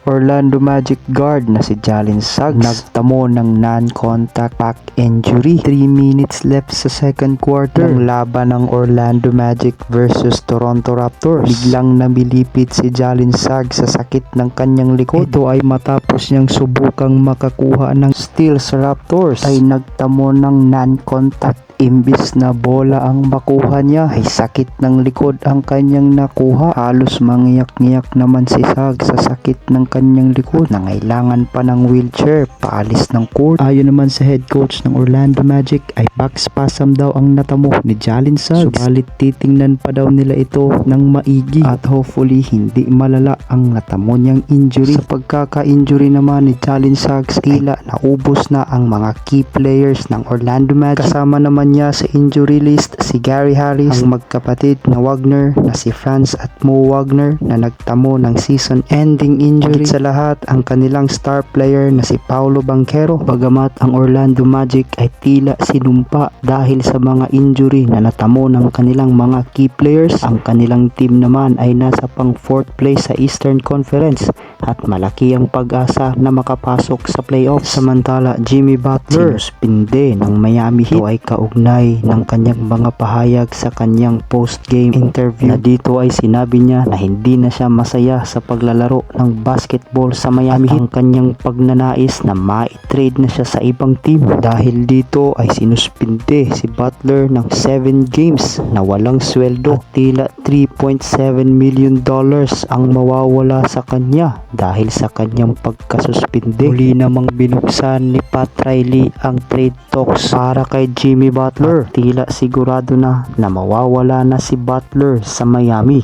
Orlando Magic guard na si Jalen Suggs nagtamo ng non-contact back injury. 3 minutes left sa second quarter ng laban ng Orlando Magic versus Toronto Raptors. Biglang namilipit si Jalen Suggs sa sakit ng kanyang likod. Ito ay matapos niyang subukang makakuha ng steal sa Raptors ay nagtamo ng non-contact. Imbis na bola ang makuha niya ay sakit ng likod ang kanyang nakuha. Halos mangiyak-ngiyak naman si Suggs sa sakit ng kanyang likod. Nangailangan pa ng wheelchair paalis ng court. Ayon naman sa head coach ng Orlando Magic ay back spasm daw ang natamo ni Jalen Suggs. Subalit titingnan pa daw nila ito ng maigi at hopefully hindi malala ang natamo niyang injury. Sa pagkaka-injury naman ni Jalen Suggs, tila naubos na ang mga key players ng Orlando Magic. Kasama naman niya sa injury list si Gary Harris, ang magkapatid na Wagner na si Franz at Mo Wagner na nagtamo ng season-ending injury. Sa lahat, ang kanilang star player na si Paolo Banchero. Bagamat ang Orlando Magic ay tila sinumpa dahil sa mga injury na natamo ng kanilang mga key players, ang kanilang team naman ay nasa pang 4th place sa Eastern Conference at malaki ang pag-asa na makapasok sa playoffs. Samantala, Jimmy Butler sinuspinde ng Miami Heat. Ito ay kaugnay ng kanyang mga pahayag sa kanyang post-game interview na dito ay sinabi niya na hindi na siya masaya sa paglalaro ng basketball sa Miami Heat. Ang kanyang pagnanais na ma-trade na siya sa ibang team. Dahil dito ay sinuspinde si Butler ng 7 games na walang sweldo at tila $3.7 million ang mawawala sa kanya dahil sa kanyang pagkasuspinde. Muli namang binuksan ni Pat Riley ang trade talks para kay Jimmy Butler. At tila sigurado na mawawala na si Butler sa Miami.